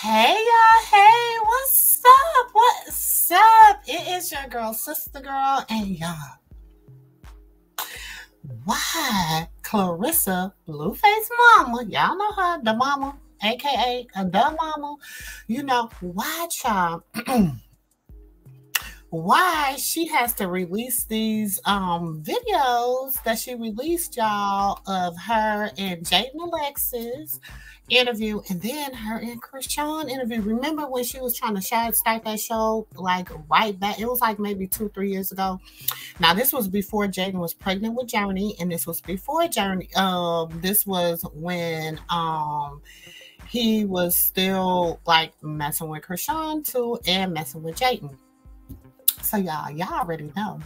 Hey y'all, hey, what's up? What's up? It is your girl, Sister Girl, and y'all. Why Karlissa, Blueface mama, y'all know her, the mama, aka the mama, why y'all why she has to release these videos that she released, y'all, of her and Jaidyn Alexis interview, and then her and Chrisean interview. Remember when she was trying to start that show, like right back? It was like maybe 2-3 years ago. Now this was before Jaidyn was pregnant with Journey, and this was before Journey. This was when he was still like messing with Chrisean too, and messing with Jaidyn. So y'all already know.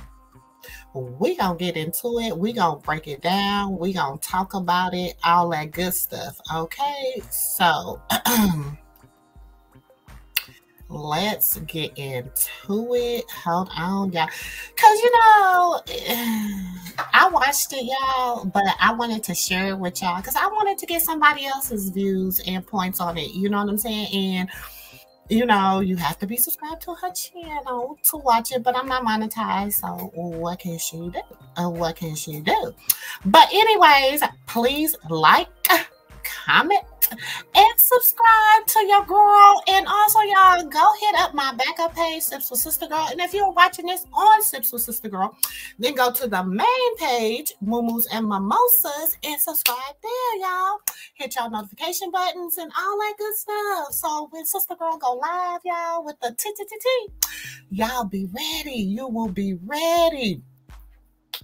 We gonna get into it. We gonna break it down. We gonna talk about it, all that good stuff. Okay, so let's get into it. Hold on, y'all, because I watched it, y'all, but I wanted to share it with y'all because I wanted to get somebody else's views and points on it. You know what I'm saying? And you have to be subscribed to her channel to watch it, but I'm not monetized, so what can she do? What can she do? But anyways, please like, comment, and subscribe to your girl. And also, y'all, go hit up my backup page, Sips with Sister Girl. And if you're watching this on Sips with Sister Girl, then go to the main page, Moo-Moos and Mimosas, and subscribe there, y'all. Hit y'all notification buttons and all that good stuff. So when Sister Girl go live, y'all, with the T, y'all be ready. You will be ready.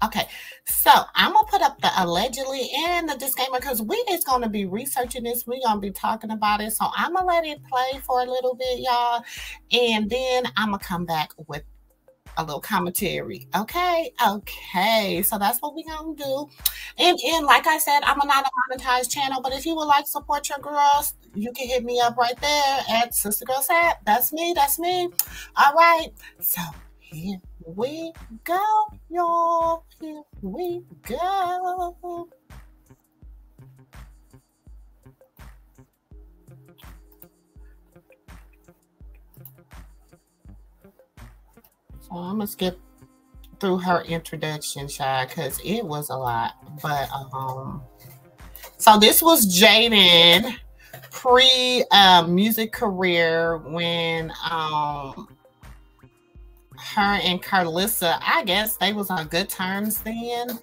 Okay, so I'm going to put up the allegedly and the disclaimer because we is going to be researching this. We're going to be talking about it. So I'm going to let it play for a little bit, y'all. And then I'm going to come back with a little commentary. Okay, so that's what we're going to do. And like I said, I'm not a monetized channel, but if you would like to support your girls, you can hit me up right there at Sister Girl Sap. That's me. All right, so here we go, y'all. Here we go. So I'm gonna skip through her introduction, child, because it was a lot. But so this was Jaidyn pre-music career when her and Karlissa, I guess they was on good terms then.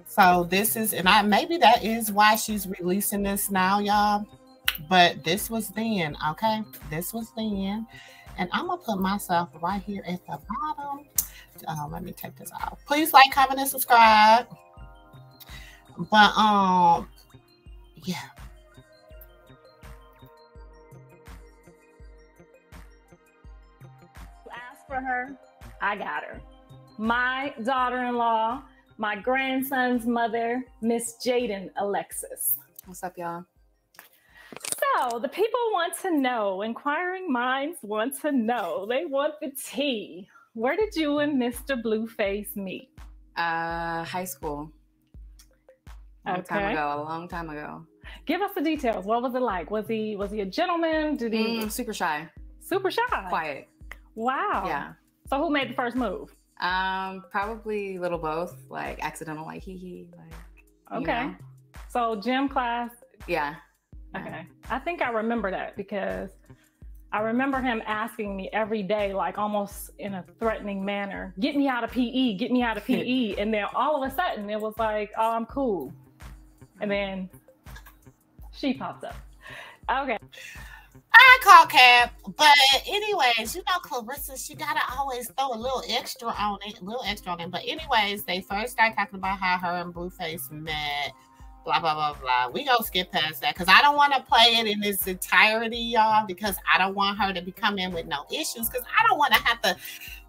So this is, and maybe that is why she's releasing this now, y'all. But this was then, okay? This was then. And I'm gonna put myself right here at the bottom. Let me take this out. Please like, comment, and subscribe. But yeah. For her, I got her. My daughter-in-law, my grandson's mother, Miss Jaidyn Alexis. What's up, y'all? So the people want to know, inquiring minds want to know. They want the tea. Where did you and Mr. Blueface meet? High school. A long time ago. Give us the details. What was it like? Was he a gentleman? Did he super shy? Super shy. Quiet. Wow. Yeah. So who made the first move? Probably a little both, like accidental, like hee, like. Okay. So gym class. Yeah. Okay. I think I remember that because I remember him asking me every day, like almost in a threatening manner, get me out of PE, get me out of PE. And then all of a sudden it was like, oh, I'm cool. And then she popped up. Okay. I call cap, but anyways, Karlissa, she gotta always throw a little extra on it, But anyways, they first start talking about how her and Blueface met, blah blah blah blah. We gonna skip past that because I don't want to play it in its entirety, y'all, because I don't want her to be coming in with no issues. Because I don't want to have to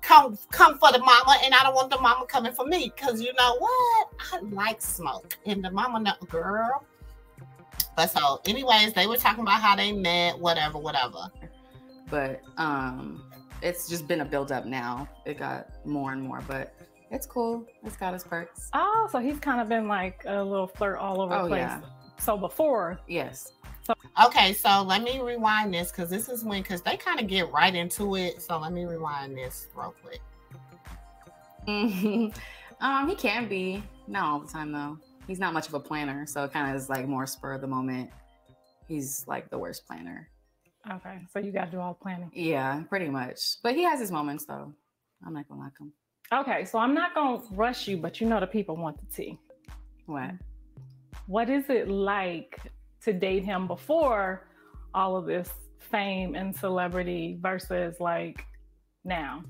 come for the mama, and I don't want the mama coming for me. Because you know what? I like smoke, and the mama, no, girl. But so, anyways, they were talking about how they met, whatever. But it's just been a build up now. It got more and more, but it's cool. It's got its perks. Oh, so he's kind of been like a little flirt all over the place. Yeah. So before. Yes. Okay, so let me rewind this because this is when, because they kind of get right into it. So let me rewind this real quick. He can be. Not all the time, though. He's not much of a planner, so it kind of is like more spur of the moment. He's like the worst planner. Okay, so you got to do all the planning. Yeah, pretty much. But he has his moments, though. I'm not going to knock him. Okay, so I'm not going to rush you, but you know the people want the tea. What? What is it like to date him before all of this fame and celebrity versus like now?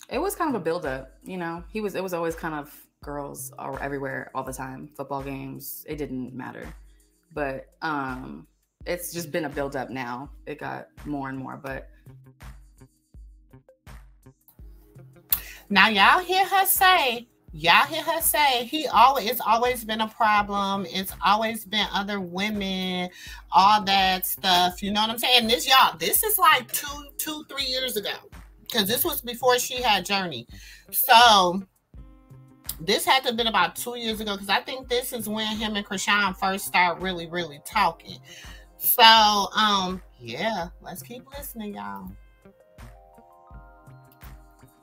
It was kind of a buildup, you know. It was always kind of girls everywhere all the time. Football games, it didn't matter. But it's just been a buildup now. It got more and more, but now y'all hear her say it's always been a problem. It's always been other women, all that stuff. You know what I'm saying? This is like 3 years ago. Because this was before she had Journey. So this had to have been about 2 years ago, because I think this is when him and Chrisean first start really, really talking. So yeah, let's keep listening, y'all.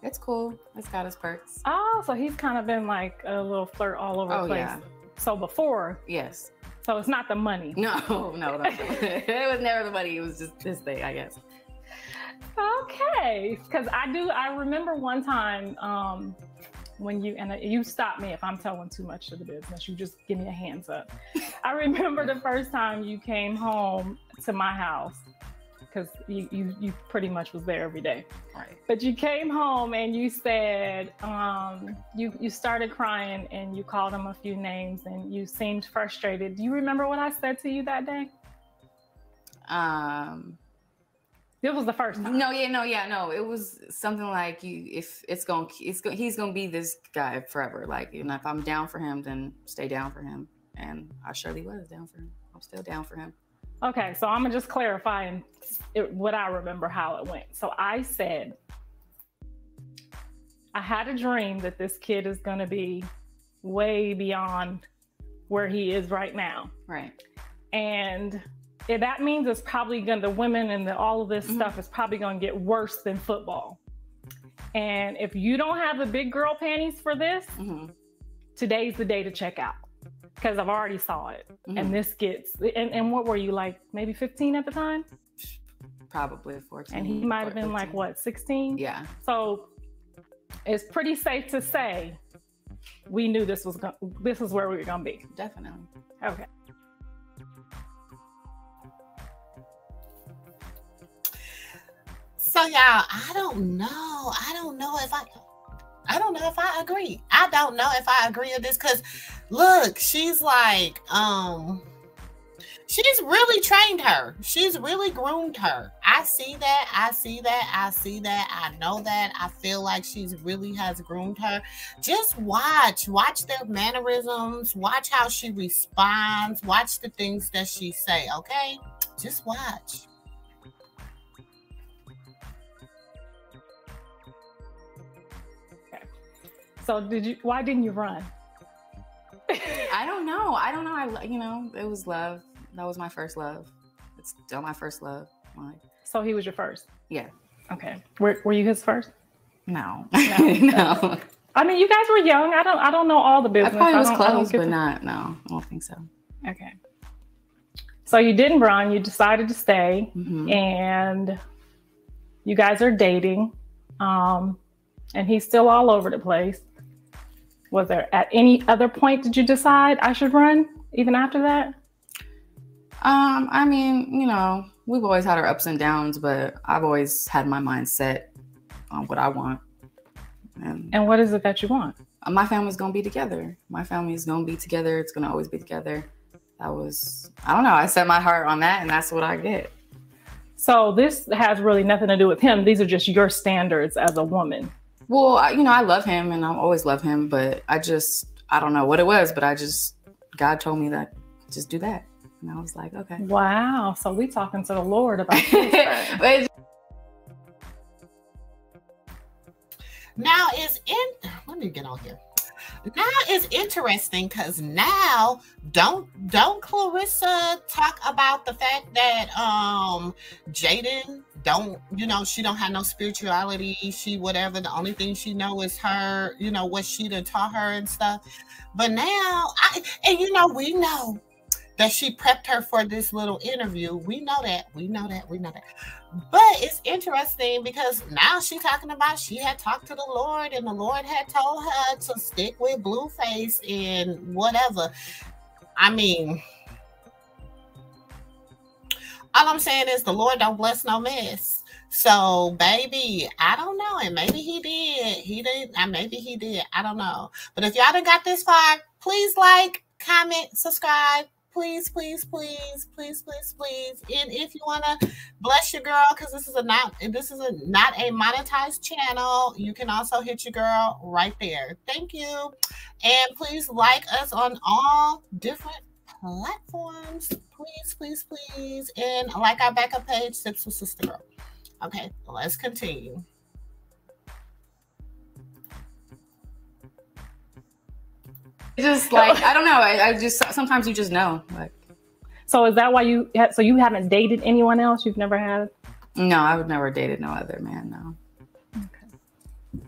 It's cool. It's got its perks. Oh, so he's kind of been like a little flirt all over the place. Yeah. So before. Yes. So it's not the money. No. It was never the money. It was just this thing, I guess. Okay. Because I remember one time when you stop me if I'm telling too much to the business. You just give me a hands up. I remember the first time you came home to my house, because you pretty much was there every day. Right. But you came home and you said, you started crying and you called him a few names and you seemed frustrated. Do you remember what I said to you that day? It was the first time. No. It was something like he's gonna be this guy forever. Like, you know, if I'm down for him, then stay down for him. And I surely was down for him. I'm still down for him. Okay, so I'm gonna just clarify what I remember how it went. So I said, I had a dream that this kid is gonna be way beyond where he is right now. Right. And that means it's probably the women and all of this stuff is probably gonna get worse than football. And if you don't have the big girl panties for this, today's the day to check out. Because I've already saw it. And this gets, and what were you, like maybe 15 at the time? Probably 14. And he might have been 15. Like what, 16? Yeah. So it's pretty safe to say we knew this is where we were gonna be. Definitely. Okay. So y'all, I don't know if I agree. I don't know if I agree with this, because look, she's like, she's really trained her. She's really groomed her. I see that. I know that. I feel like she's really has groomed her. Just watch their mannerisms, watch how she responds, watch the things that she say, okay? Just watch. So why didn't you run? I don't know. It was love. That was my first love. It's still my first love. So he was your first? Yeah. Okay. Were you his first? No. No. I mean, you guys were young. I don't know all the business. I probably was close, but not. No, I don't think so. Okay. So you didn't run. You decided to stay, and you guys are dating, and he's still all over the place. Was there at any other point did you decide I should run even after that? I mean, you know, we've always had our ups and downs, but I've always had my mind set on what I want. And what is it that you want? My family's going to be together. My family's going to be together. It's going to always be together. I don't know. I set my heart on that, and that's what I get. So this has really nothing to do with him. These are just your standards as a woman. Well, I love him, and I'll always love him, but I don't know what it was, but God told me that just do that. And I was like, okay. Wow. So we talking to the Lord about this. Now let me get on here. Now it's interesting because now don't Clarissa talk about the fact that Jaidyn don't, you know, she don't have no spirituality, she whatever, the only thing she know is her, you know, what she done taught her and stuff. But now you know, we know that she prepped her for this little interview. We know that. But it's interesting because now she's talking about she had talked to the Lord and the Lord had told her to stick with Blueface and whatever. I mean, all I'm saying is the Lord don't bless no mess. So, baby, I don't know. And maybe he did. He did. Maybe he did. I don't know. But if y'all done got this far, please like, comment, subscribe. Please. And if you want to bless your girl, because this is not a monetized channel, you can also hit your girl right there. Thank you. And please like us on all different platforms. Please. And like our backup page, Sips with Sister Girl. Okay, let's continue. Just like, I don't know. I just, sometimes you just know. Like, so is that why you haven't dated anyone else? You've never had? No, I would never dated no other man. No. Okay.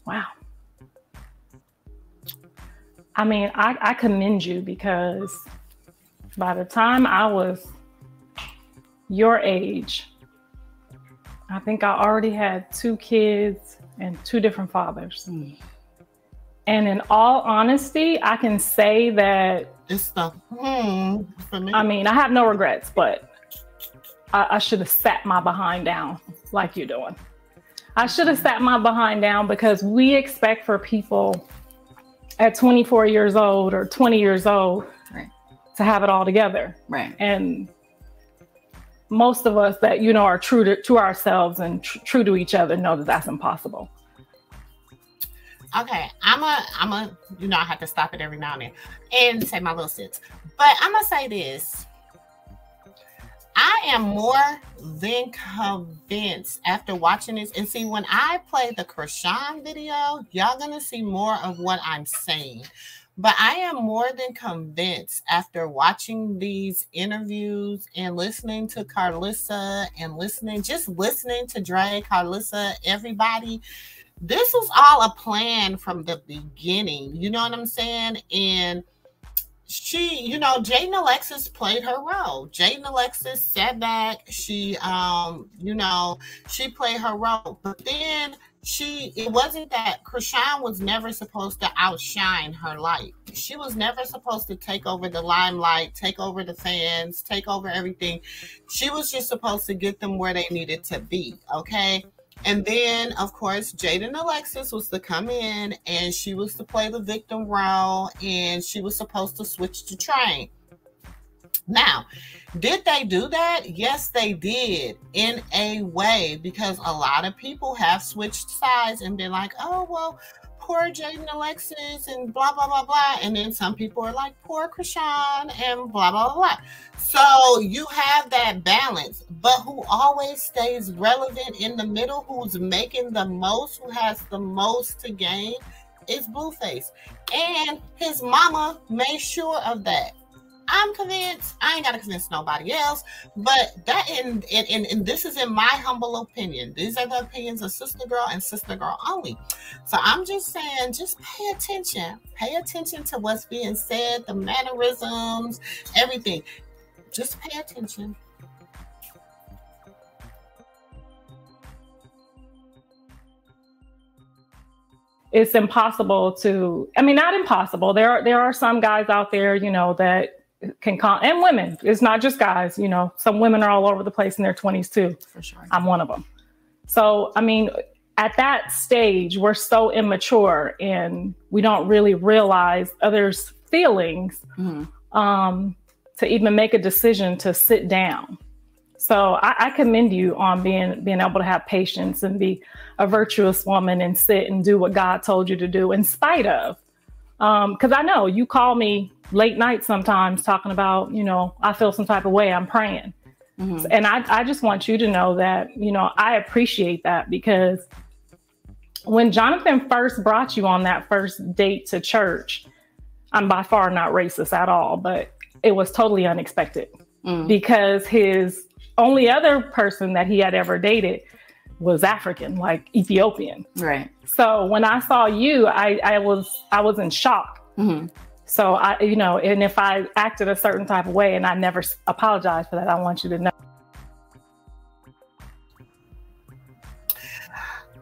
Wow. I mean, I commend you because by the time I was your age, I think I already had 2 kids and 2 different fathers. And in all honesty, I can say that it's the for me. I mean, I have no regrets, but I should have sat my behind down like you're doing. I should have sat my behind down because we expect for people at 24 years old or 20 years old to have it all together. Right. And most of us that, you know, are true to ourselves and true to each other know that that's impossible. Okay, I'm a, you know, I have to stop it every now and then and say my little sits. But I'm going to say this. I am more than convinced after watching this. And see, when I play the Chrisean video, y'all going to see more of what I'm saying. But I am more than convinced after watching these interviews and listening to Karlissa and listening to Dre, Karlissa, everybody. This was all a plan from the beginning. You know what I'm saying? And she, you know, Jaidyn Alexis played her role. Jaidyn Alexis sat back. She, you know, she played her role. But then it wasn't that Chrisean was never supposed to outshine her light. She was never supposed to take over the limelight, take over the fans, take over everything. She was just supposed to get them where they needed to be. Okay. And then, of course, Jaidyn Alexis was to come in and she was to play the victim role and she was supposed to switch the train. Now, did they do that? Yes, they did in a way, because a lot of people have switched sides and been like, oh, well, poor Jaidyn Alexis and blah, blah, blah, blah. And then some people are like, poor Chrisean and blah, blah, blah, blah. So you have that balance, but who always stays relevant in the middle, who's making the most, who has the most to gain, is Blueface. And his mama made sure of that. I'm convinced. I ain't got to convince nobody else, but that and this is in my humble opinion. These are the opinions of Sister Girl and Sister Girl only. So I'm just saying, just pay attention. Pay attention to what's being said, the mannerisms, everything. Just pay attention. It's impossible to, I mean, not impossible. There are some guys out there, you know, that can and women. It's not just guys, you know, some women are all over the place in their 20s too. For sure. I'm one of them. So, I mean, at that stage, we're so immature and we don't really realize others' feelings to even make a decision to sit down. So I commend you on being able to have patience and be a virtuous woman and sit and do what God told you to do in spite of. Because I know you call me late night sometimes talking about, you know, I feel some type of way, I'm praying. And I just want you to know that, you know, I appreciate that, because when Jonathan first brought you on that first date to church, I'm by far not racist at all, but it was totally unexpected because his only other person that he had ever dated was African, like Ethiopian. Right. So when I saw you, I was in shock. Mm-hmm. So and if I acted a certain type of way and I never apologized for that, I want you to know.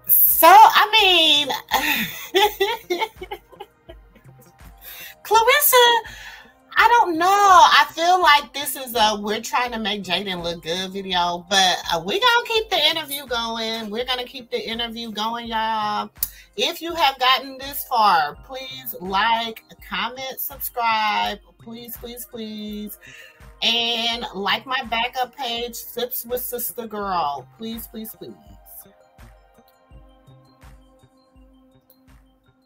So, I mean, Karlissa, I don't know. I feel like this is we're trying to make Jaidyn look good video, but we're going to keep the interview going. We're going to keep the interview going, y'all. If you have gotten this far, please like, comment, subscribe. Please, please, please. And like my backup page, Sips with Sister Girl. Please, please, please.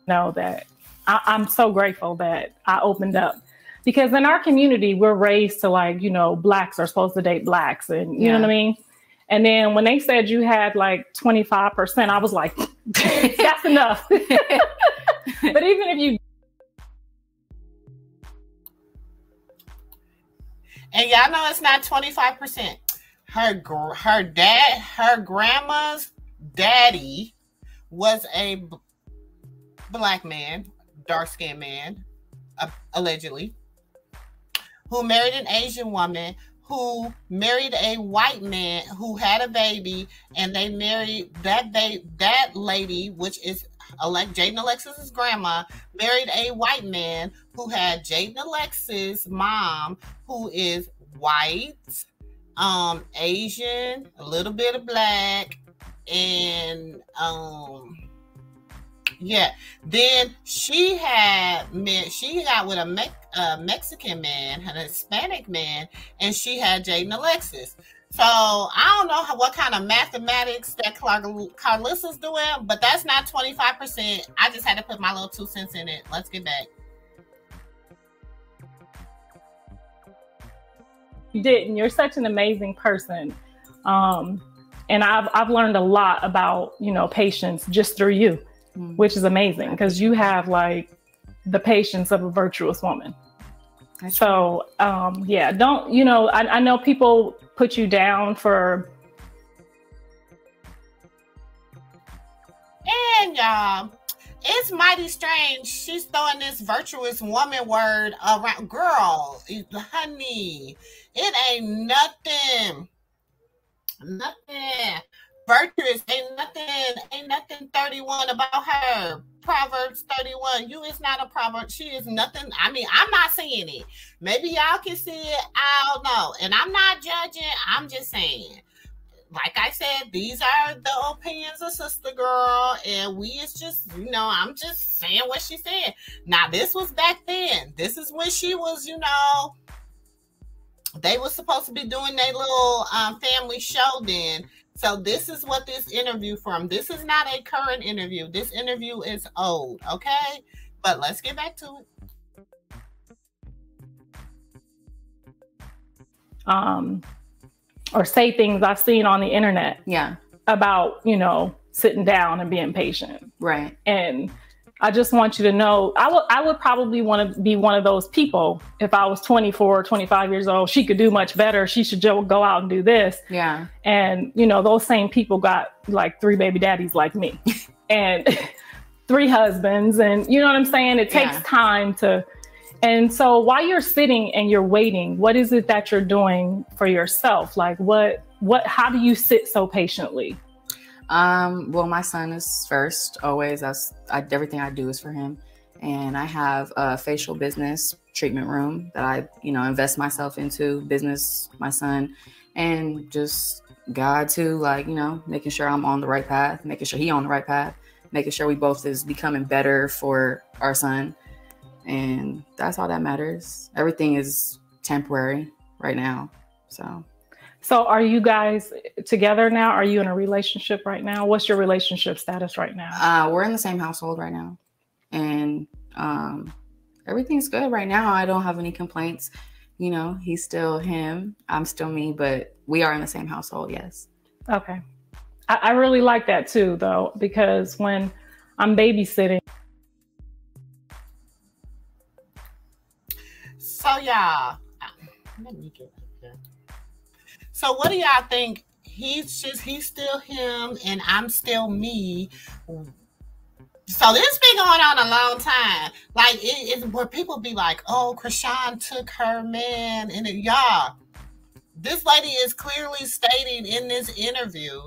Know that I'm so grateful that I opened up, because in our community, we're raised to like, blacks are supposed to date blacks, and you know what I mean? And then when they said you had like 25%, I was like, that's enough. But even if you... And y'all know it's not 25%. Her grandma's daddy was a black man, dark-skinned man, allegedly, who married an Asian woman, who married a white man who had a baby, and they married that lady, which is Jaidyn Alexis' grandma, married a white man who had Jaidyn Alexis' mom, who is white, Asian, a little bit of black, and then she got with a Mexican man, a Hispanic man, and she had Jaidyn Alexis. So I don't know what kind of mathematics that Karlissa's doing, but that's not 25%. I just had to put my little 2 cents in it. Let's get back. You didn't. You're such an amazing person. And I've learned a lot about, patience just through you. Which is amazing, because you have like the patience of a virtuous woman. So, don't, I know people put you down for. And y'all, it's mighty strange. She's throwing this virtuous woman word around. Girl, honey, it ain't nothing. Nothing. Virtuous, ain't nothing 31 about her. Proverbs 31. You is not a proverb. She is nothing. I mean, I'm not saying it. Maybe y'all can see it. I don't know. And I'm not judging. I'm just saying. Like I said, these are the opinions of Sister Girl. And we is just, I'm just saying what she said. Now, this was back then. This is when she was, they were supposed to be doing their little family show then. So this is what this interview from. This is not a current interview. This interview is old, okay? But let's get back to it. Or say things I've seen on the internet. Yeah. About, sitting down and being patient. Right. And I just want you to know, I would probably want to be one of those people if I was 24 or 25 years old. She could do much better. She should go out and do this. Yeah. And, those same people got like 3 baby daddies like me and 3 husbands. And you know what I'm saying? It takes time to. And so while you're sitting and you're waiting, what is it that you're doing for yourself? Like how do you sit so patiently? Well, my son is first, always. Everything I do is for him. And I have a facial business treatment room that I, invest myself into, business, my son, and just God too, like, making sure I'm on the right path, making sure he on the right path, making sure we both is becoming better for our son. And that's all that matters. Everything is temporary right now. So are you guys together now? Are you in a relationship right now? What's your relationship status right now? We're in the same household right now. And everything's good right now. I don't have any complaints. He's still him. I'm still me, but we are in the same household, yes. Okay. I really like that too, though, because when I'm babysitting. So y'all, let me get up there. So what do y'all think? He's still him and I'm still me. So this been going on a long time. Like it's where people be like, oh, Chrisean took her man. And y'all, this lady is clearly stating in this interview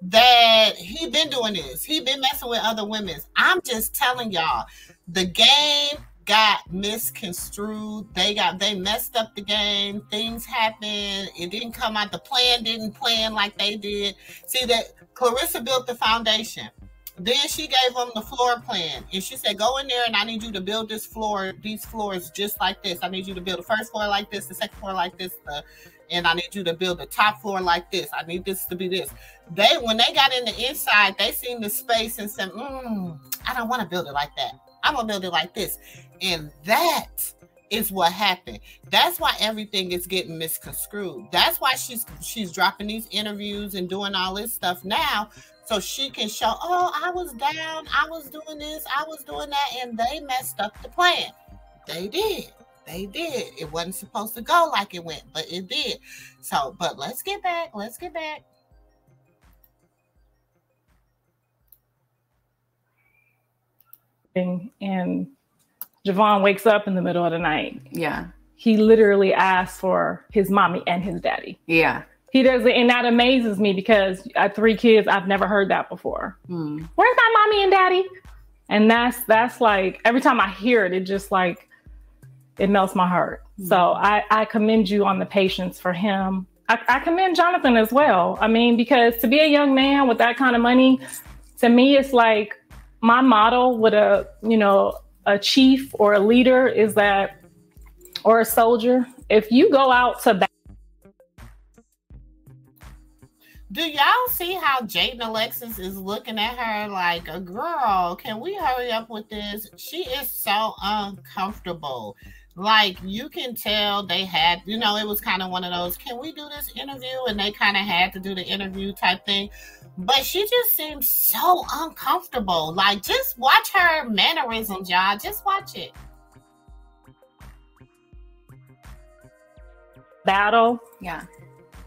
that he been doing this. He been messing with other women. I'm just telling y'all, the game got misconstrued. They messed up the game. Things happened. It didn't come out. The plan didn't plan like they did. See that Karlissa built the foundation. Then she gave them the floor plan. And she said, go in there and I need you to build these floors just like this. I need you to build the first floor like this, the second floor like this, and I need you to build the top floor like this. I need this to be this. When they got in the inside, they seen the space and said, I don't want to build it like that. I'm going to build it like this. And that is what happened. That's why everything is getting misconstrued. That's why she's dropping these interviews and doing all this stuff now, so she can show, oh, I was down, I was doing this, I was doing that, and they messed up the plan. They did. It wasn't supposed to go like it went, but it did. So, but let's get back. And Javon wakes up in the middle of the night. Yeah. He literally asks for his mommy and his daddy. Yeah. He doesn't, and that amazes me because I have 3 kids. I've never heard that before. Where's my mommy and daddy? And that's like, every time I hear it, it just like, it melts my heart. So I commend you on the patience for him. I commend Jonathan as well. I mean, because to be a young man with that kind of money, to me, it's like my motto with a chief or a leader is that, or a soldier, if you go out to battle. Do y'all see how Jaidyn Alexis is looking at her like, a girl, can we hurry up with this? She is so uncomfortable. Like, you can tell they had, it was kind of one of those, can we do this interview? And they kind of had to do the interview type thing. But she just seems so uncomfortable. Like, just watch her mannerisms, y'all. Just watch it. Battle. Yeah.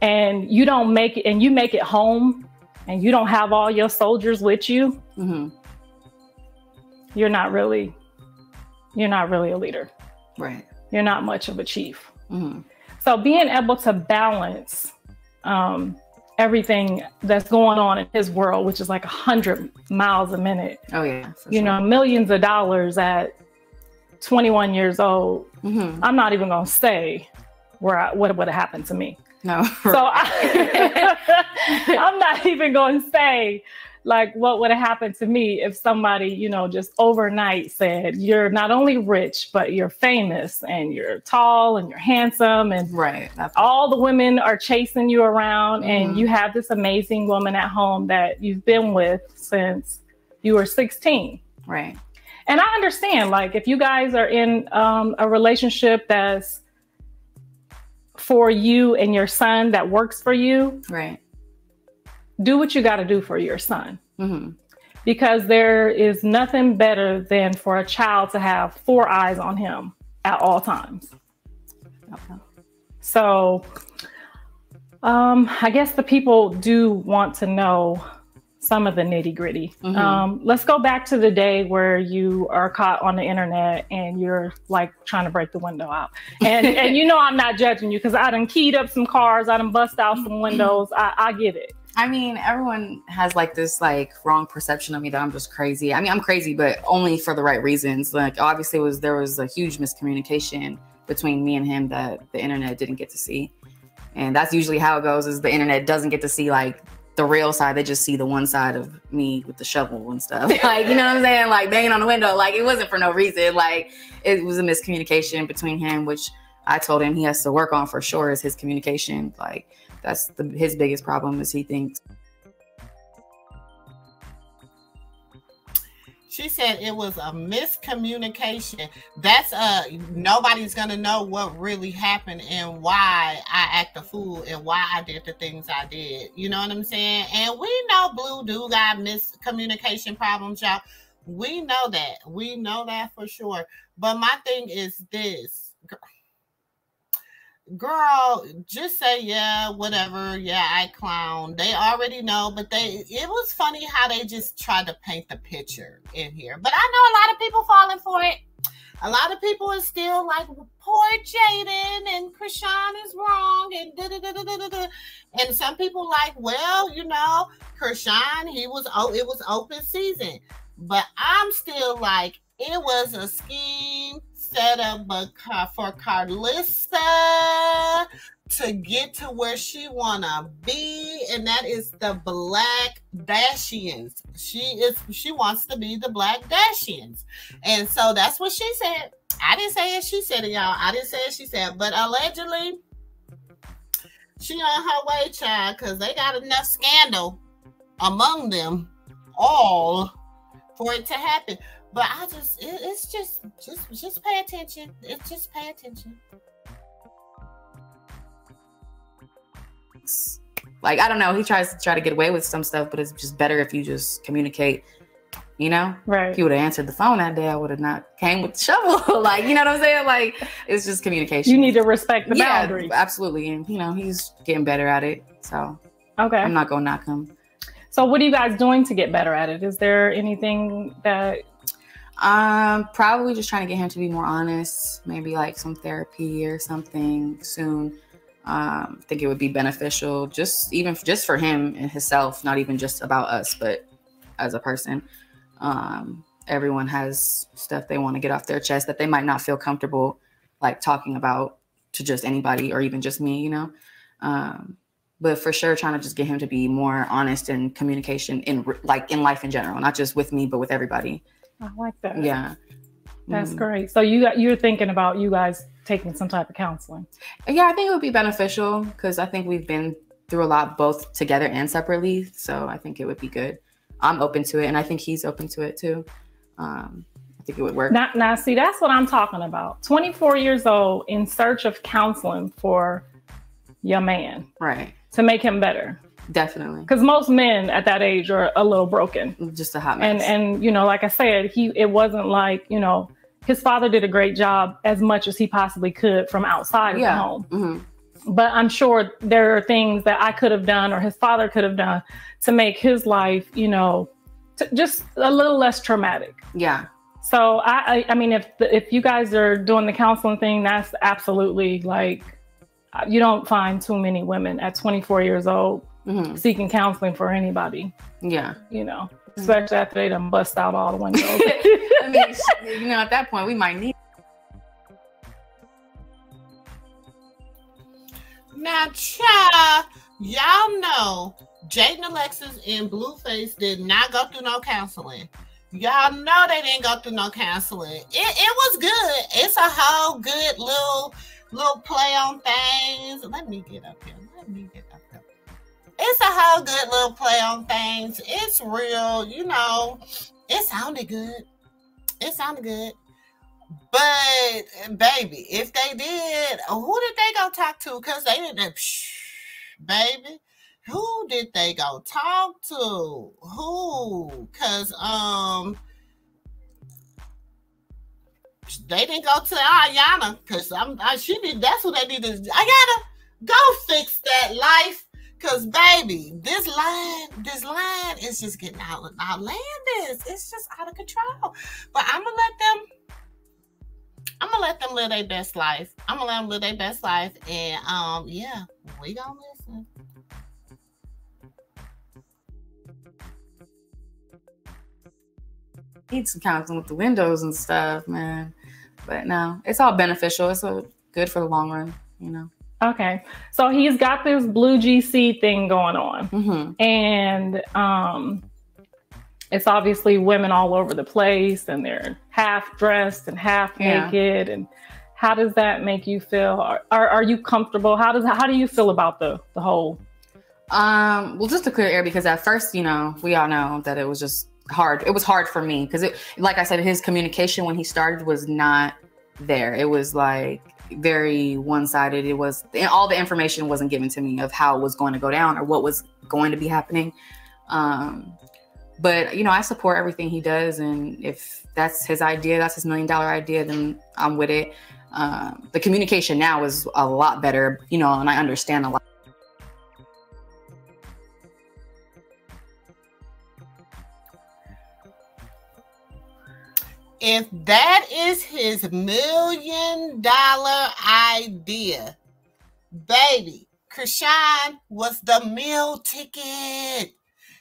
And you don't make it, and you make it home, and you don't have all your soldiers with you. You're not really a leader. Right. You're not much of a chief. So being able to balance everything that's going on in his world, which is like 100 miles a minute. Oh yeah. Millions of dollars at 21 years old. I'm not even gonna say what would have happened to me. No. So I'm not even going to say like what would have happened to me if somebody, just overnight said, you're not only rich, but you're famous and you're tall and you're handsome and right. All the women are chasing you around and you have this amazing woman at home that you've been with since you were 16. Right. And I understand, like, if you guys are in a relationship that's for you and your son, that works for you, right, do what you got to do for your son. Because there is nothing better than for a child to have 4 eyes on him at all times. So I guess the people do want to know some of the nitty gritty. Let's go back to the day where you are caught on the internet and you're like trying to break the window out. And I'm not judging you because I done keyed up some cars, I done bust out some windows. I get it. I mean, everyone has like this like wrong perception of me that I'm just crazy. I mean, I'm crazy, but only for the right reasons. Like, obviously there was a huge miscommunication between me and him that the internet didn't get to see. And that's usually how it goes, is the internet doesn't get to see like the real side. They just see the one side of me with the shovel and stuff. Like, you know what I'm saying? Like banging on the window. Like, it wasn't for no reason. Like, it was a miscommunication between him, which I told him he has to work on for sure, is his communication. Like, that's his biggest problem, is he thinks. She said it was a miscommunication. That's nobody's gonna know what really happened and why I act a fool and why I did the things I did. You know what I'm saying? And we know Blue do got miscommunication problems, y'all. We know that. We know that for sure. But my thing is this. Girl, just say yeah, whatever. Yeah, I clown. They already know, but it was funny how they just tried to paint the picture in here. But I know a lot of people falling for it. A lot of people are still like, poor Jaidyn and Chrisean is wrong and da-da-da-da-da-da. And some people like, well, you know, Chrisean, it was open season. But I'm still like, it was a scheme set up for Karlissa to get to where she wanna be, and that is the Black Dashians. She wants to be the Black Dashians, and so that's what she said. I didn't say it. She said it, y'all. I didn't say it. She said, but allegedly, she on her way, child, because they got enough scandal among them all for it to happen. But it's just pay attention. It's just pay attention. Like, I don't know. He tries to get away with some stuff, but it's just better if you just communicate, you know? Right. If you would have answered the phone that day, I would have not came with the shovel. Like, you know what I'm saying? Like, it's just communication. You need to respect the boundaries. Absolutely. And, you know, he's getting better at it. So, okay. I'm not going to knock him. So what are you guys doing to get better at it? Is there anything that... Probably just trying to get him to be more honest. Maybe like some therapy or something soon. I think it would be beneficial, just for him and himself, not even just about us, but as a person. Everyone has stuff they want to get off their chest that they might not feel comfortable like talking about to just anybody or even just me, you know. But for sure, trying to just get him to be more honest in communication in life in general, not just with me, but with everybody. I like that. Yeah. That's great. So you're thinking about you guys taking some type of counseling? Yeah, I think it would be beneficial because I think we've been through a lot both together and separately. So I think it would be good. I'm open to it, and I think he's open to it too. I think it would work. Now, see, that's what I'm talking about. 24 years old, in search of counseling for your man, right? To make him better. Definitely. Because most men at that age are a little broken. Just a hot mess. And you know, like I said, it wasn't like, you know, his father did a great job as much as he possibly could from outside of the home. Mm-hmm. But I'm sure there are things that I could have done or his father could have done to make his life, you know, just a little less traumatic. Yeah. So I mean, if you guys are doing the counseling thing, that's absolutely like, you don't find too many women at 24 years old seeking counseling for anybody. Yeah. You know, especially after they done bust out all the windows. I mean, you know, at that point, we might need. Now, child, y'all know Jaidyn Alexis and Blueface did not go through no counseling. Y'all know they didn't go through no counseling. It was good. It's a whole good little play on things. Let me get up here. It's a whole good little play on things. It's real, you know. It sounded good. But, baby, if they did, who did they go talk to? Because they didn't, baby. Who did they go talk to? Who? Because, they didn't go to Ayana. Because that's what they need to, Ayana, go fix that life. Because, baby, this line is just getting outlandish. It's just out of control. But I'm going to let them live their best life. And, yeah, we going to listen. Need some counseling with the windows and stuff, man. But no, it's all beneficial. It's good for the long run, you know. Okay, so he's got this blue GC thing going on, and it's obviously women all over the place, and they're half dressed and half naked. And how does that make you feel? Are you comfortable? How do you feel about the whole? Well, just to clear air, because at first, you know, we all know that it was just hard. It was hard for me because, like I said, his communication when he started was not there. It was like very one-sided. It was, all the information wasn't given to me of how it was going to go down or what was going to be happening. But, you know, I support everything he does. And if that's his idea, that's his $1 million idea, then I'm with it. The communication now is a lot better, you know, and I understand a lot. If that is his $1 million idea, baby, Chrisean was the meal ticket.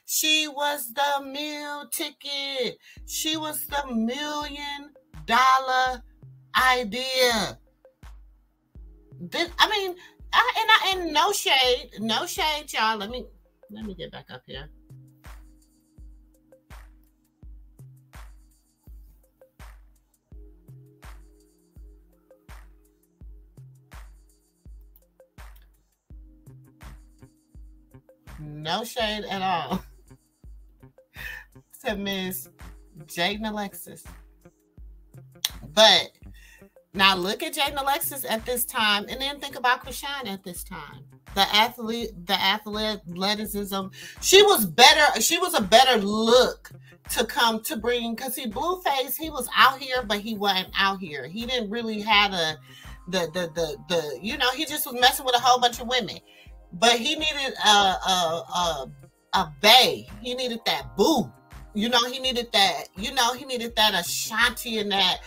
She was the meal ticket. She was the $1 million idea. And no shade, y'all. Let me get back up here. No shade at all to Miss Jaidyn Alexis. But now look at Jaidyn Alexis at this time, and then think about Chrisean at this time. The athleticism. She was better. She was a better look to bring, because Blueface, he was out here, but he wasn't out here. He didn't really have the you know, he just was messing with a whole bunch of women. But he needed a bae. He needed that boo. You know, he needed that. You know, he needed that Ashanti and that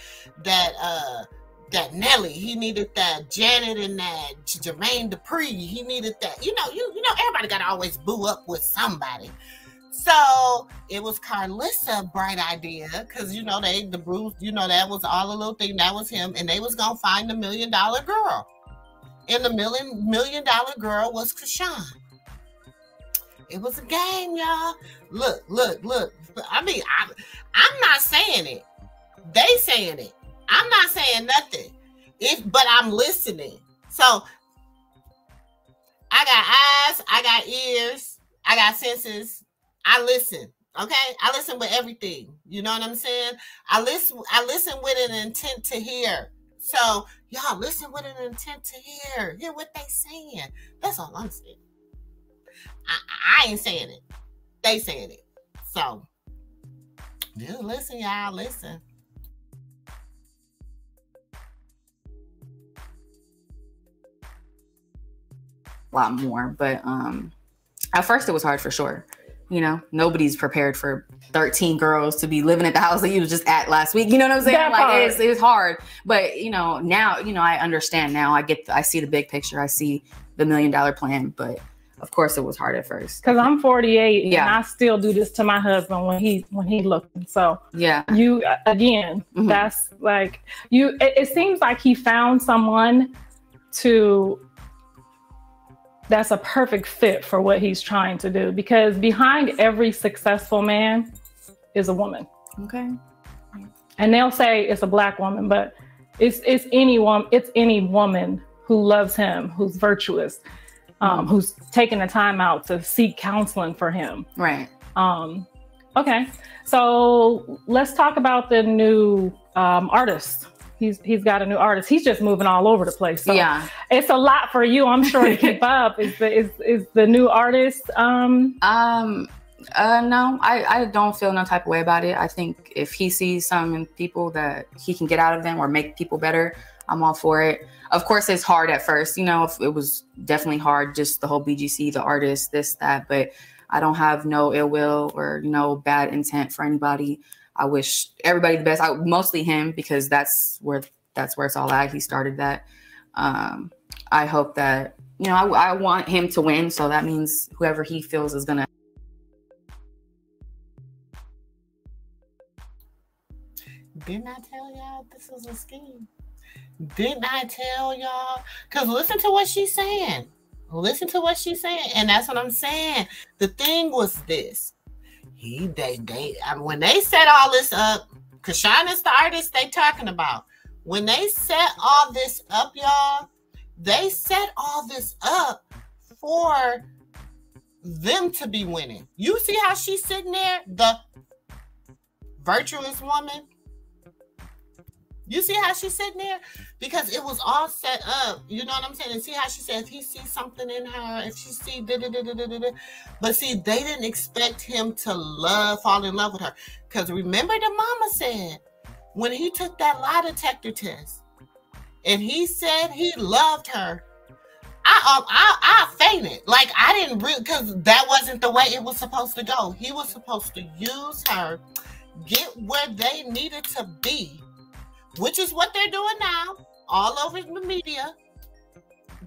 Nelly. He needed that Janet and that Jermaine Dupri. He needed that. You know, everybody got to always boo up with somebody. So it was Karlissa bright idea, because you know the Bruce. You know, that was all a little thing. That was him, and they was gonna find the $1 million girl. And the $1 million girl was Chrisean. It was a game, y'all. Look. I mean, I'm not saying it. They saying it. I'm not saying nothing. But I'm listening. So I got eyes, I got ears, I got senses. I listen. Okay? I listen with everything. You know what I'm saying? I listen with an intent to hear. So y'all listen with an intent to hear what they saying. That's all I'm saying. I ain't saying it. They saying it. So just listen, y'all. Listen. A lot more, but at first it was hard for sure. You know, nobody's prepared for 13 girls to be living at the house that you was just at last week. You know what I'm saying? That like it was hard, but you know, now, you know, I understand now. I see the big picture. I see the $1 million plan, but of course it was hard at first. Because I'm 48 and I still do this to my husband when he looking. So yeah, you again, that's like you. It seems like he found someone that's a perfect fit for what he's trying to do, because behind every successful man is a woman. Okay. And they'll say it's a Black woman, but it's any woman who loves him, who's virtuous, who's taking the time out to seek counseling for him. Right. Okay. So let's talk about the new artist. He's got a new artist. He's just moving all over the place. So yeah, it's a lot for you, I'm sure, to keep up. Is the new artist? No, I don't feel no type of way about it. I think if he sees some in people that he can get out of them or make people better, I'm all for it. Of course, it's hard at first. You know, it was definitely hard, just the whole BGC, the artist, this, that. But I don't have no ill will or, you know, bad intent for anybody. I wish everybody the best. Mostly him, because that's where it's all at. He started that. I hope that, you know, I want him to win. So that means whoever he feels is gonna. Didn't I tell y'all this was a scheme? Didn't I tell y'all? Because listen to what she's saying. Listen to what she's saying, and that's what I'm saying. The thing was this. When they set all this up, Chrisean is the artist they talking about. When they set all this up, y'all, they set all this up for them to be winning. You see how she's sitting there, the virtuous woman? You see how she's sitting there? Because it was all set up. You know what I'm saying? And see how she said, if he sees something in her, if she sees da-da-da-da-da-da. But see, they didn't expect him to fall in love with her. Because remember the mama said, when he took that lie detector test, and he said he loved her, I fainted. Like, I didn't really, because that wasn't the way it was supposed to go. He was supposed to use her, get where they needed to be, which is what they're doing now, all over the media,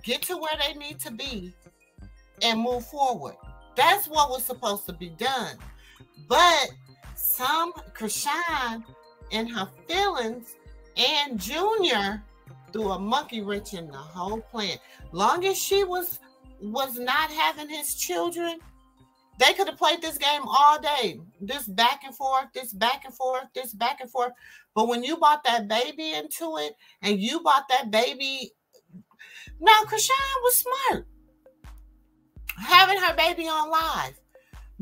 get to where they need to be and move forward. That's what was supposed to be done. But Chrisean in her feelings and Junior threw a monkey wrench in the whole plan. Long as she was not having his children, they could have played this game all day. This back and forth, this back and forth, this back and forth. But when you brought that baby into it, and you brought that baby, now Chrisean was smart having her baby on live,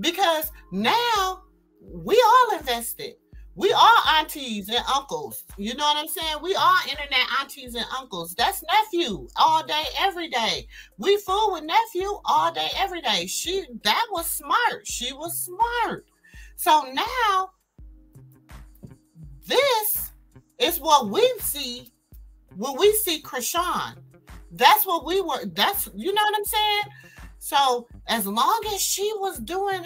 because now we all invested. We are aunties and uncles. You know what I'm saying? We are internet aunties and uncles. That's nephew all day, every day. We fool with nephew all day, every day. That was smart. She was smart. So now, this is what we see when we see Chrisean. That's what we were. You know what I'm saying? So as long as she was doing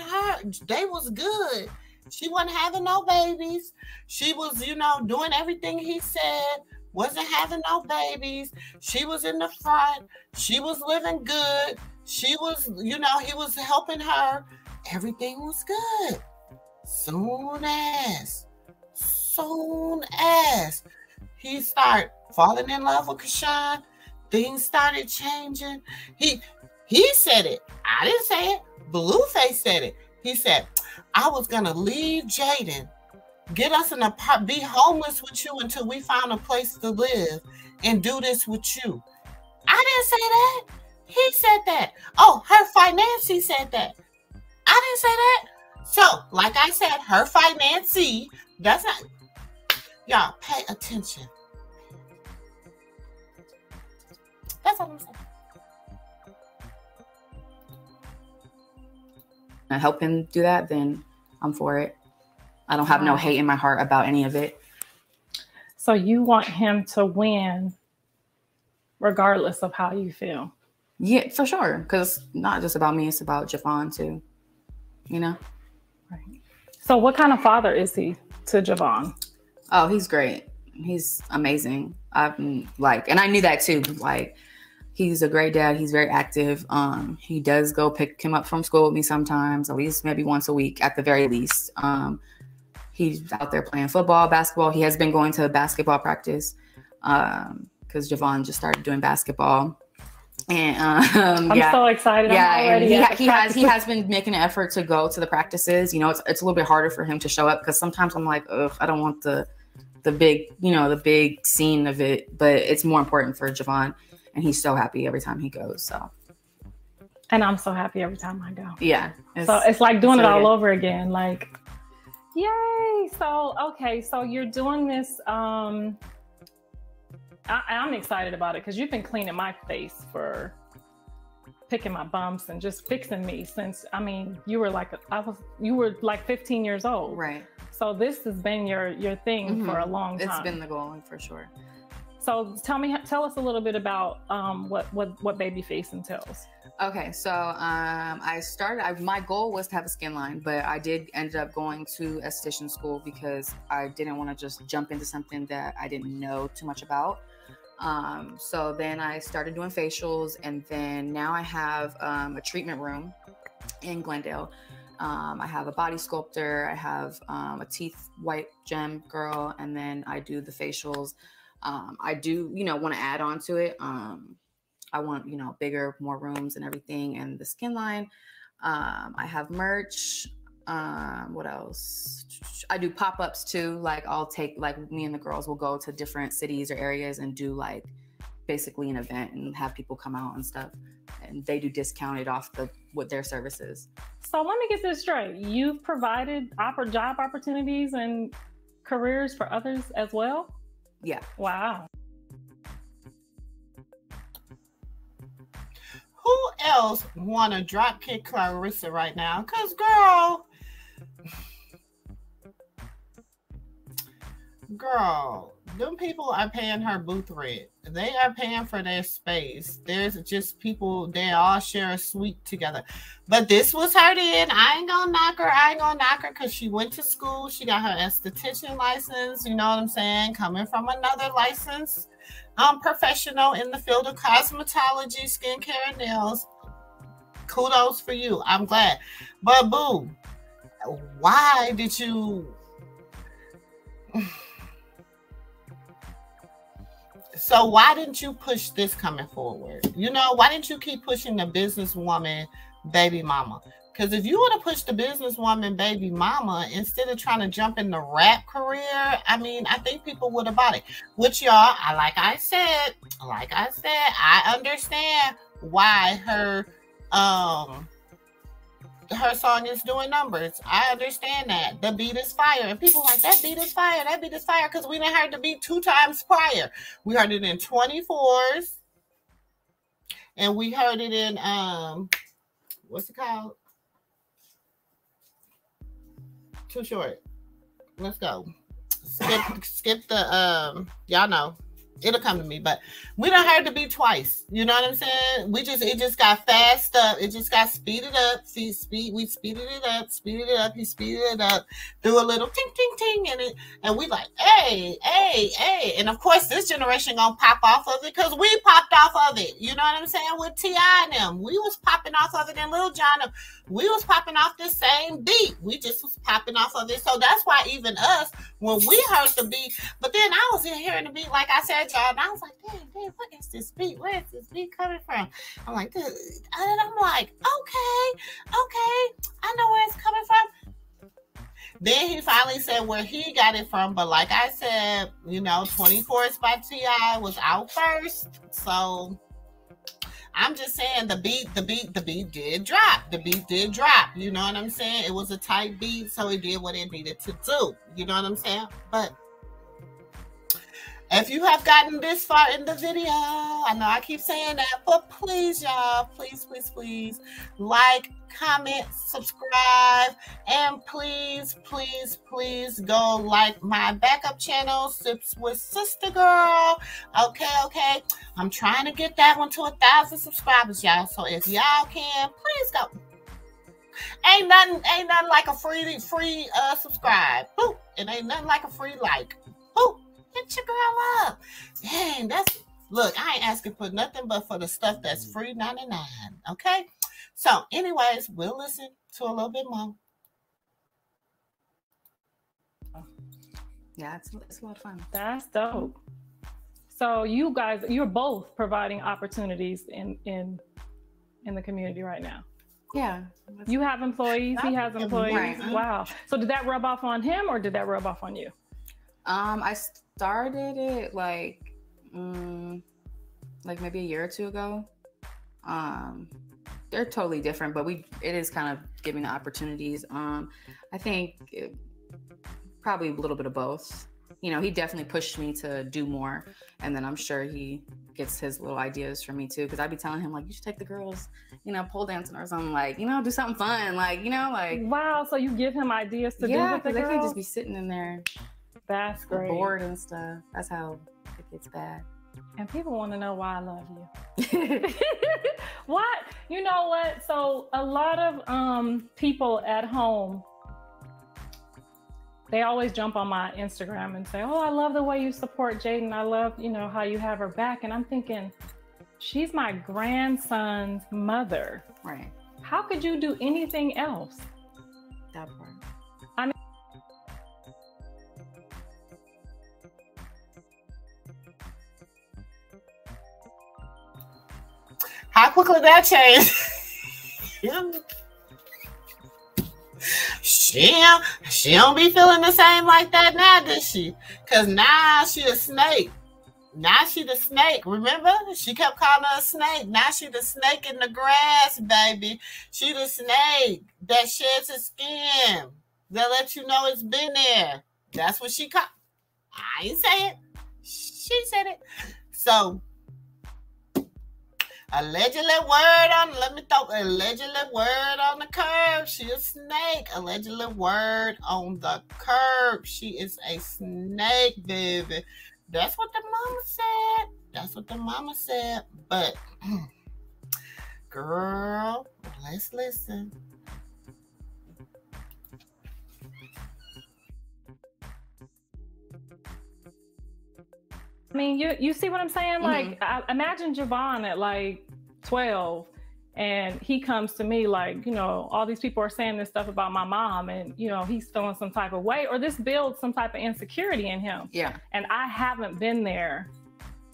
they was good. She wasn't having no babies. She was, doing everything he said. Wasn't having no babies. She was in the front. She was living good. She was, he was helping her. Everything was good. Soon as he started falling in love with Chrisean, things started changing. He said it. I didn't say it. Blueface said it. He said, I was going to leave Jaidyn, get us an apartment, be homeless with you until we found a place to live, and do this with you. I didn't say that. He said that. Oh, her financier said that. I didn't say that. So, like I said, her financier, that's not, y'all pay attention. That's all I'm saying. Help him do that, then I'm for it. I don't have no hate in my heart about any of it. So you want him to win regardless of how you feel? Yeah, for sure. Because it's not just about me, it's about Javon too. Right. So what kind of father is he to Javon? Oh, he's great. He's amazing. And I knew that too. Like, he's a great dad. He's very active. He does go pick him up from school with me sometimes, at least maybe once a week at the very least. He's out there playing football, basketball. He has been going to basketball practice because Javon just started doing basketball. And I'm so excited. Yeah, and he has been making an effort to go to the practices. It's a little bit harder for him to show up because sometimes I'm like, ugh, I don't want the big, the big scene of it. But it's more important for Javon. And he's so happy every time he goes. So, and I'm so happy every time I go. Yeah. So it's like doing it all over again. Like, yay! So okay, so you're doing this. I'm excited about it because you've been cleaning my face for picking my bumps and just fixing me since. You were like 15 years old, right? So this has been your thing for a long time. It's been the goal for sure. So tell us a little bit about what Babyface entails. Okay, so my goal was to have a skin line, but I ended up going to esthetician school because I didn't want to just jump into something that I didn't know too much about. So then I started doing facials, and then now I have a treatment room in Glendale. I have a body sculptor, I have a teeth white gem girl, and then I do the facials. I do, want to add on to it. I want, bigger, more rooms and everything, and the skin line. I have merch. What else? I do pop-ups too. Like, me and the girls will go to different cities or areas and do basically an event and have people come out and stuff. And they do discounted off with their services. So let me get this straight. You've provided job opportunities and careers for others as well? Yeah. Wow. Who else want to drop kick Karlissa right now? Because, girl, them people are paying her booth rent. They are paying for their space. There's just people, they all share a suite together. But this was her then. I ain't gonna knock her because she went to school. She got her esthetician license. You know what I'm saying? Coming from another license. Professional in the field of cosmetology, skincare, and nails. Kudos for you. I'm glad. But boo, why did you... So why didn't you push this coming forward? You know, why didn't you keep pushing the businesswoman baby mama? Because if you would have pushed the businesswoman baby mama instead of trying to jump in the rap career, I mean, I think people would have bought it. Which y'all, like I said, I understand why her song is doing numbers. I understand that. The beat is fire. And people are like, that beat is fire. That beat is fire. Because we didn't heard the beat 2 times prior. We heard it in 24s. And we heard it in, what's it called? Too short. Let's go. Skip the, y'all know. It'll come to me, but we done heard the beat twice. You know what I'm saying? It just got fast up. It just got speeded up. We speeded it up. He speeded it up. Do a little ting, ting, ting in it. And we like, hey. And of course, this generation gonna pop off of it because we popped off of it. You know what I'm saying? With T.I. and them. We was popping off of it and Lil Jon. We was popping off the same beat. We just was popping off of it. So that's why even us, when we heard the beat, but then I was hearing the beat, like I said, y'all, and I was like, dang, what is this beat? Where is this beat coming from? I'm like, and I'm like, okay, I know where it's coming from. Then he finally said where he got it from, but like I said, you know, 24s by T.I. was out first, so I'm just saying the beat did drop. The beat did drop. You know what I'm saying? It was a tight beat, so it did what it needed to do. You know what I'm saying? But if you have gotten this far in the video, I know I keep saying that, but please, y'all, please, like, comment, subscribe, and please go like my backup channel, Sips with Sister Girl. Okay. I'm trying to get that one to 1,000 subscribers, y'all. So if y'all can, please go. Ain't nothing like a free subscribe. Boop. It ain't nothing like a free like. Boop. Hit your girl up. Dang, look, I ain't asking for nothing but for the stuff that's free 99. Okay? So, anyways, we'll listen to a little bit more. Yeah, it's a lot of fun. That's dope. So you guys, you're both providing opportunities in the community right now. Yeah. You have employees, he has employees. Right. Wow. So did that rub off on him or did that rub off on you? I started it like maybe a year or two ago. They're totally different, but it is kind of giving the opportunities. I think probably a little bit of both. You know, he definitely pushed me to do more, and then I'm sure he gets his little ideas from me too. Because I'd be telling him like, you should take the girls, you know, pole dancing or something, like, you know, do something fun, like, you know, like. Wow. So you give him ideas to do with the girls? They can't just be sitting in there. That's great. Bored and stuff. That's how it gets bad. And people want to know why I love you. What? You know what? So a lot of people at home, they always jump on my Instagram and say, oh, I love the way you support Jaidyn. I love, you know, how you have her back. And I'm thinking, she's my grandson's mother. Right. How could you do anything else? That part. How quickly that changed? She don't be feeling the same like that now, does she? Because now she a snake. Now she the snake. Remember? She kept calling her a snake. Now she the snake in the grass, baby. She the snake that sheds her skin. That let you know it's been there. That's what she called. I ain't say it. She said it. So, allegedly word on, let me throw allegedly word on the curb. She a snake. Allegedly word on the curb. She is a snake, baby. That's what the mama said. That's what the mama said. But, girl, let's listen. I mean, you see what I'm saying? Like, imagine Javon at like 12 and he comes to me like, you know, all these people are saying this stuff about my mom and, you know, he's feeling some type of way, or this builds some type of insecurity in him. Yeah. And I haven't been there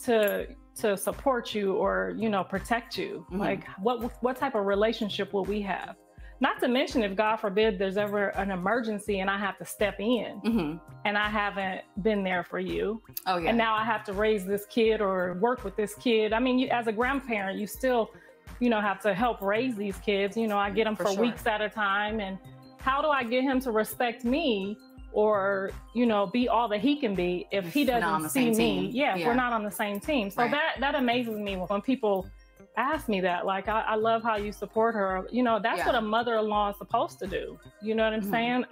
to support you or, you know, protect you. Like, what type of relationship will we have? Not to mention, if God forbid there's ever an emergency and I have to step in and I haven't been there for you. Oh, yeah. And now I have to raise this kid or work with this kid. I mean, as a grandparent, you still, you know, have to help raise these kids. You know, I get them for weeks at a time. And how do I get him to respect me or, you know, be all that he can be if he doesn't see me? Yeah, if we're not on the same team. So that amazes me when people ask me that. Like, I love how you support her. You know, that's what a mother-in-law is supposed to do. You know what I'm saying?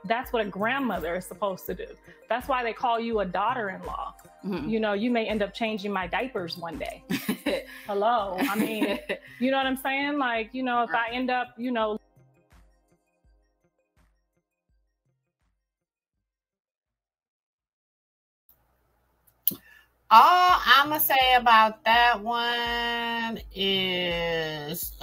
That's what a grandmother is supposed to do. That's why they call you a daughter-in-law. You know, you may end up changing my diapers one day. Hello. I mean, you know what I'm saying? Like, you know, if I end up, you know, all I'm going to say about that one is,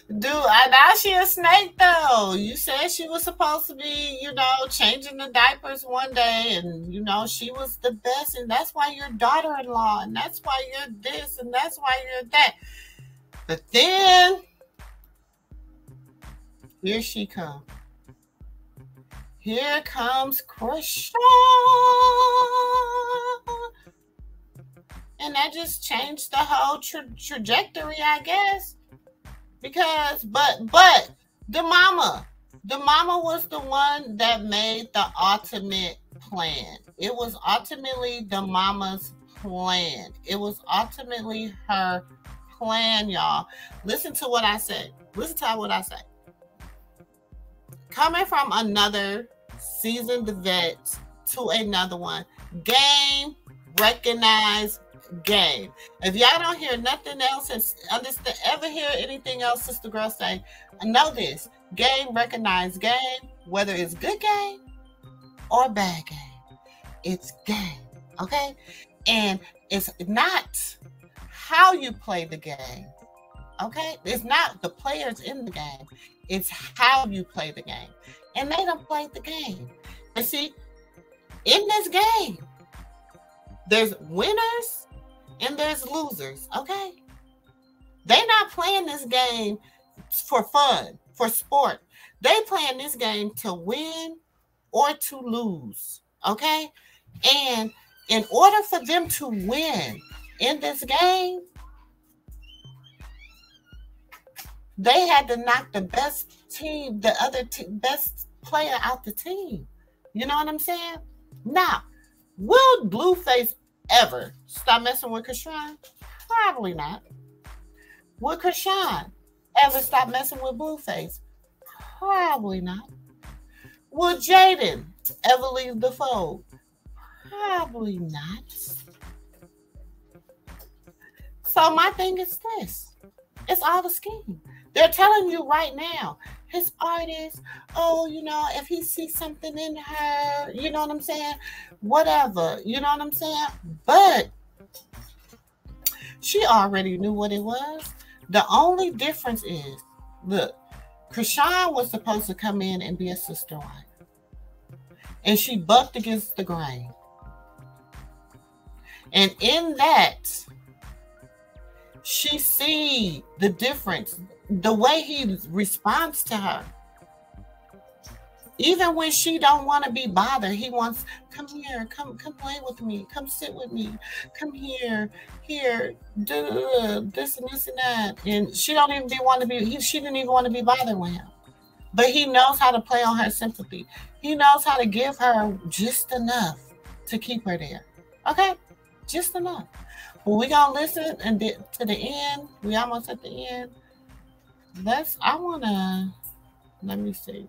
now she a snake though. You said she was supposed to be, you know, changing the diapers one day and, you know, she was the best and that's why you're daughter-in-law and that's why you're this and that's why you're that. But then, here she comes. Here comes Chrisean. And that just changed the whole trajectory, I guess. Because, but the mama was the one that made the ultimate plan. It was ultimately the mama's plan. It was ultimately her plan, y'all. Listen to what I said. Listen to what I say. Coming from another seasoned vet to another one, game, recognize, game. If y'all don't hear nothing else and understand, ever hear anything else Sister Girl say, know this: game, recognize, game. Whether it's good game or bad game, it's game. Okay, and it's not how you play the game. Okay, it's not the players in the game. It's how you play the game. And they don't play the game. And see, in this game, there's winners and there's losers, okay? They're not playing this game for fun, for sport. They playing this game to win or to lose, okay? And in order for them to win in this game, they had to knock the best team, the other best player out the team. You know what I'm saying? Now, will Blueface ever stop messing with Chrisean? Probably not. Will Chrisean ever stop messing with Blueface? Probably not. Will Jaidyn ever leave the fold? Probably not. So my thing is this. It's all the scheme. They're telling you right now, his artist, oh, you know, if he sees something in her, you know what I'm saying? Whatever, you know what I'm saying? But she already knew what it was. The only difference is, look, Chrisean was supposed to come in and be a sister wife. And she bucked against the grain. And in that, she see the difference, the way he responds to her. Even when she don't want to be bothered, he wants, come here, come play with me, come sit with me, come here, this and this and that. And she don't even want to be, she didn't even want to be bothered with him. But he knows how to play on her sympathy. He knows how to give her just enough to keep her there. Okay? Just enough. But we're going to listen and to the end. We almost at the end. Let me see.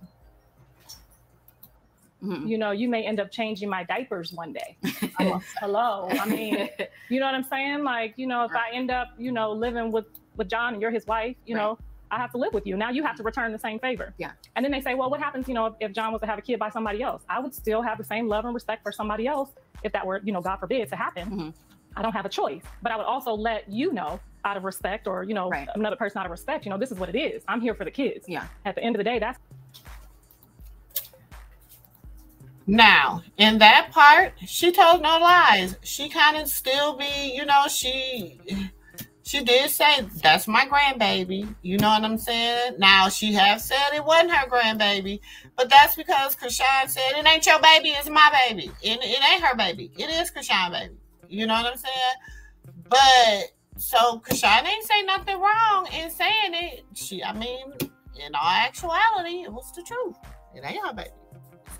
You know, you may end up changing my diapers one day. Hello. I mean, you know what I'm saying? Like, you know, if I end up, you know, living with John and you're his wife, you know, I have to live with you. Now you have to return the same favor. Yeah. And then they say, well, what happens, you know, if John was to have a kid by somebody else? I would still have the same love and respect for somebody else if that were, you know, God forbid to happen. I don't have a choice. But I would also let you know, out of respect, or, you know, another person out of respect, you know, this is what it is. I'm here for the kids. Yeah. At the end of the day, that's. Now, in that part, she told no lies. She kind of still be, you know, she did say, that's my grandbaby. You know what I'm saying? Now, she have said it wasn't her grandbaby, but that's because Chrisean said, it ain't your baby, it's my baby. It ain't her baby. It is Chrisean baby. You know what I'm saying? But, so Chrisean ain't say nothing wrong in saying it. I mean, in all actuality, it was the truth. It ain't her baby.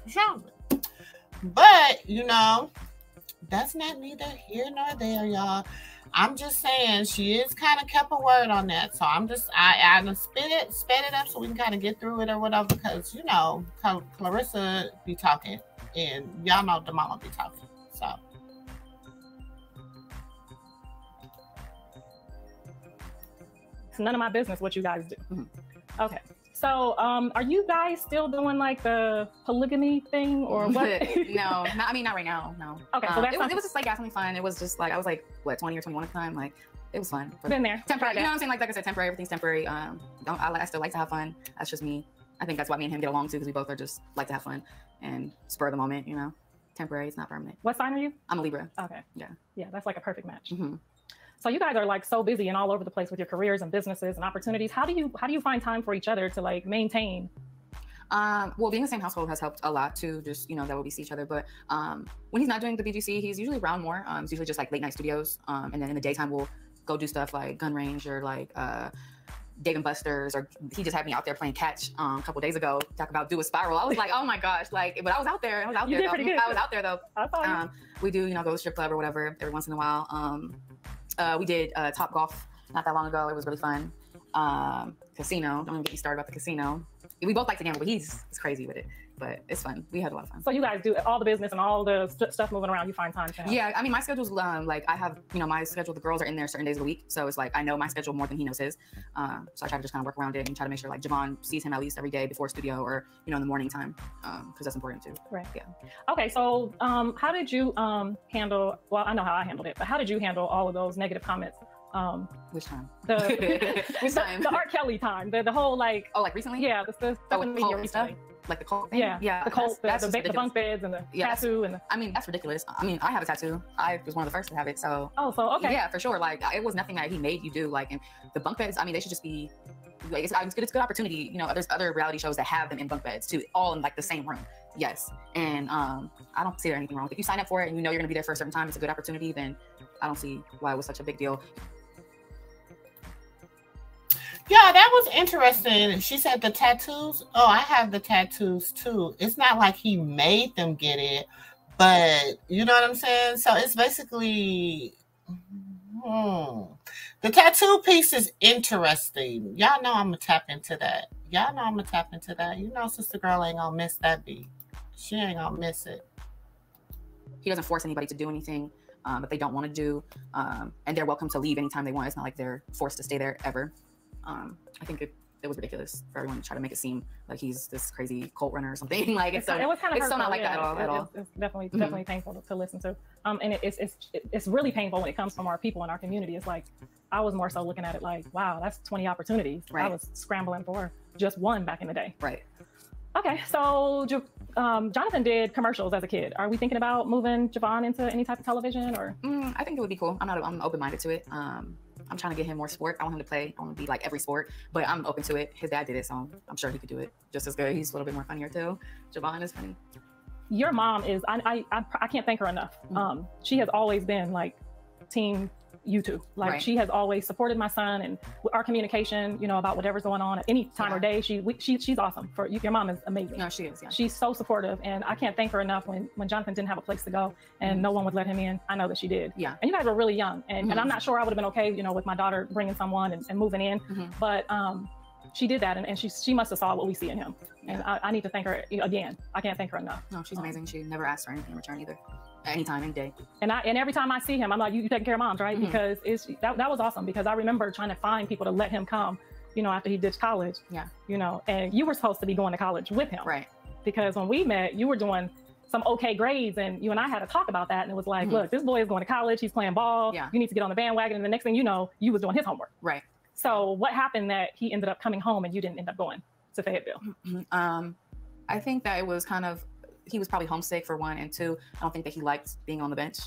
It's Chrisean baby. But, you know, that's not neither here nor there, y'all. I'm just saying she is kind of kept a word on that. So I'm just, I sped it up so we can kind of get through it or whatever, because, you know, Karlissa be talking and y'all know the mama be talking. So. It's none of my business what you guys do. Okay. So, are you guys still doing like the polygamy thing or what? No, not right now. No. Okay, so it was just like definitely fun. It was just like I was like 20 or 21 at the time. Like it was fun. Been there. Temporary. You know what I'm saying? Like I said, temporary. Everything's temporary. I still like to have fun. That's just me. I think that's why me and him get along too, because we both are just like to have fun and spur of the moment. You know, temporary. It's not permanent. What sign are you? I'm a Libra. Okay. Yeah. Yeah, that's like a perfect match. So you guys are like so busy and all over the place with your careers and businesses and opportunities. How do you find time for each other to like maintain? Well, being in the same household has helped a lot too. Just, you know, that way we see each other. But when he's not doing the BGC, he's usually around more. It's usually just like late night studios. And then in the daytime, we'll go do stuff like gun range or like Dave and Buster's, or he just had me out there playing catch a couple days ago. Talk about do a spiral. I was like, oh my gosh, like, but I was out there. I was out there though. We do, you know, go to the strip club or whatever every once in a while. We did Top Golf not that long ago. It was really fun. Casino. Don't even get me started about the casino. We both like to gamble, but he's crazy with it. But it's fun. We had a lot of fun. So you guys do all the business and all the stuff moving around. You find time to have. Yeah, I mean, my schedule's like I have, you know, my schedule. The girls are in there certain days of the week, so it's like I know my schedule more than he knows his. So I try to just kind of work around it and try to make sure like Javon sees him at least every day before studio or, you know, in the morning time, because that's important too. Right. Yeah. Okay. So how did you handle? Well, I know how I handled it, but how did you handle all of those negative comments? Which time? Which time? The R. Kelly time. The whole like. Oh, like recently? Yeah. The media recently. Like the cult thing? Yeah. The cult, the bunk beds and the tattoo and. I mean, that's ridiculous. I mean, I have a tattoo. I was one of the first to have it. So. Oh, so okay. Yeah, for sure. Like it was nothing that he made you do. Like, and the bunk beds. I mean, they should just be. Like, it's a good opportunity. You know, there's other reality shows that have them in bunk beds too, all in like the same room. Yes, and I don't see anything wrong. If you sign up for it and you know you're gonna be there for a certain time, it's a good opportunity. Then I don't see why it was such a big deal. Yeah, that was interesting. She said the tattoos. Oh, I have the tattoos too. It's not like he made them get it, but you know what I'm saying? So it's basically the tattoo piece is interesting. Y'all know I'm gonna tap into that. You know, sister girl ain't gonna miss that beat. She ain't gonna miss it. He doesn't force anybody to do anything that they don't want to do, and they're welcome to leave anytime they want. It's not like they're forced to stay there ever. I think it was ridiculous for everyone to try to make it seem like he's this crazy cult runner or something. Like it was kind of still not like that at all. It's definitely painful to listen to. And it's really painful when it comes from our people in our community. It's like I was more so looking at it like, wow, that's 20 opportunities. Right. I was scrambling for just one back in the day. Right. Okay, so Jonathan did commercials as a kid. Are we thinking about moving Javon into any type of television or? I think it would be cool. I'm open-minded to it. I'm trying to get him more sport. I want him to play. I want him to be like every sport, but I'm open to it. His dad did it, so I'm sure he could do it just as good. He's a little bit more funnier too. Javon is funny. Your mom is, I can't thank her enough. She has always been like team, you two. Like she has always supported my son and our communication, you know, about whatever's going on at any time or day. She's awesome. Your mom is amazing. No, she is. Yeah. She's so supportive, and I can't thank her enough. When Jonathan didn't have a place to go and no one would let him in, I know that she did. Yeah. And you guys were really young, and I'm not sure I would have been okay, you know, with my daughter bringing someone and moving in, but she did that, and she must have saw what we see in him. And I need to thank her again. I can't thank her enough. No, she's amazing. She never asked for anything in return either. Anytime, any day. And every time I see him, I'm like, you taking care of moms, right? Because that was awesome, because I remember trying to find people to let him come, you know, after he ditched college. Yeah. You know, and you were supposed to be going to college with him. Right. Because when we met, you were doing some okay grades, and you and I had to talk about that, and it was like, look, this boy is going to college, he's playing ball, you need to get on the bandwagon, and the next thing you know, you was doing his homework. Right. So what happened that he ended up coming home and you didn't end up going to Fayetteville? I think that it was kind of, he was probably homesick for one, and two, I don't think that he liked being on the bench.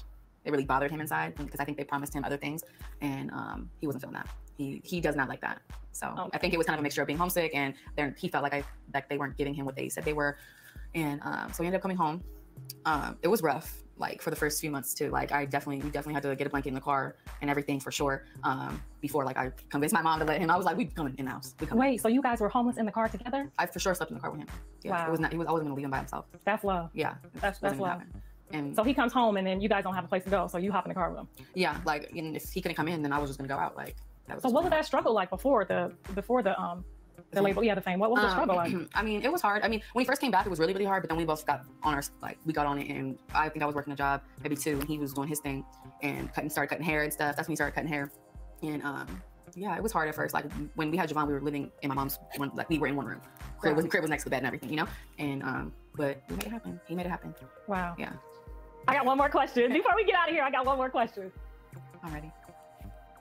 It really bothered him inside, because I think they promised him other things, and he wasn't feeling that. He does not like that. So I think it was kind of a mixture of being homesick, and he felt like they weren't giving him what they said they were, and so he ended up coming home. It was rough, like for the first few months too. Like we definitely had to get a blanket in the car and everything for sure. Before like I convinced my mom to let him. I was like, we coming in the house. Wait, so you guys were homeless in the car together? I for sure slept in the car with him. Yeah, wow. I wasn't gonna leave him by himself. That's love. Yeah, that's love. And so he comes home, and then you guys don't have a place to go, so you hop in the car with him. Yeah, like, and if he couldn't come in, then I was just gonna go out. Like that was. So what was that struggle like before the label? Yeah, the fame. What was the struggle like? I mean, it was hard. I mean, when he first came back, it was really, really hard. But then we both got on we got on it, and I think I was working a job, maybe two, and he was doing his thing and started cutting hair and stuff. That's when he started cutting hair, and yeah, it was hard at first. Like when we had Javon, we were living in my mom's like we were in one room. Crib was next to the bed and everything, you know. And but we made it happen. He made it happen. Wow. Yeah. I got one more question before we get out of here. I got one more question. I'm ready.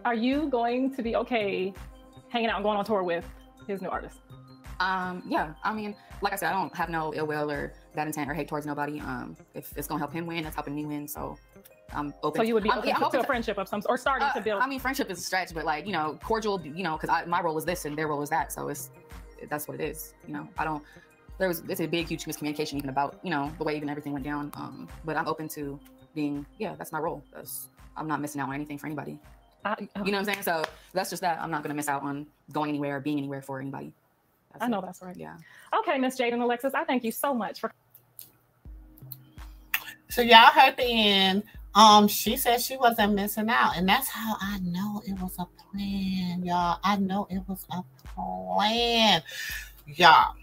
Are you going to be okay hanging out and going on tour with his new artist? Yeah. I mean, like I said, I don't have no ill will or bad intent or hate towards nobody. If it's gonna help him win, that's helping me win. So I'm open. So you would be open to a friendship of some, or starting to build. I mean, friendship is a stretch, but like, you know, cordial, you know, because my role is this and their role is that. So that's what it is. You know, it's a big, huge miscommunication even about, you know, the way even everything went down. But I'm open to being, that's my role. I'm not missing out on anything for anybody. You know what I'm saying? So that's just that. I'm not going to miss out on going anywhere or being anywhere for anybody. I know that's right. Yeah. Okay, Miss Jaidyn Alexis, I thank you so much for. So y'all heard the end. She said she wasn't missing out, and that's how I know it was a plan, y'all. I know it was a plan, y'all.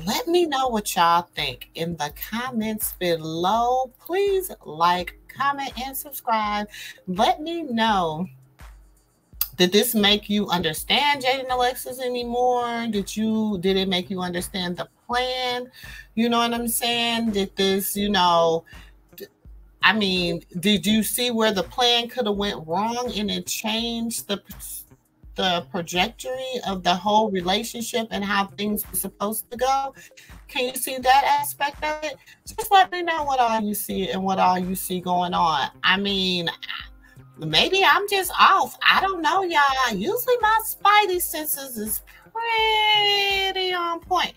Let me know what y'all think in the comments below. Please like, comment, and subscribe. Let me know. Did this make you understand Jaidyn Alexis anymore? Did it make you understand the plan? You know what I'm saying? Did this, you know, I mean, did you see where the plan could have went wrong and it changed the trajectory of the whole relationship and how things were supposed to go? Can you see that aspect of it? Just let me know what all you see and what all you see going on. I mean, maybe I'm just off. I don't know, y'all. Usually my spidey senses is pretty on point,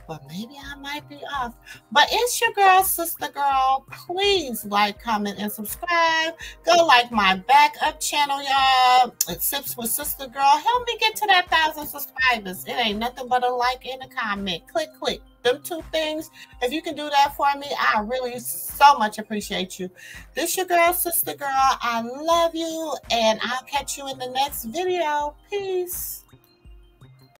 but maybe I might be off. But it's your girl, Sister Girl. Please like, comment, and subscribe. Go like my backup channel, y'all. It Sips with Sister Girl. Help me get to that 1,000 subscribers. It ain't nothing but a like and a comment. Click. Them two things. If you can do that for me, I really so much appreciate you. This your girl, Sister Girl. I love you, and I'll catch you in the next video. Peace.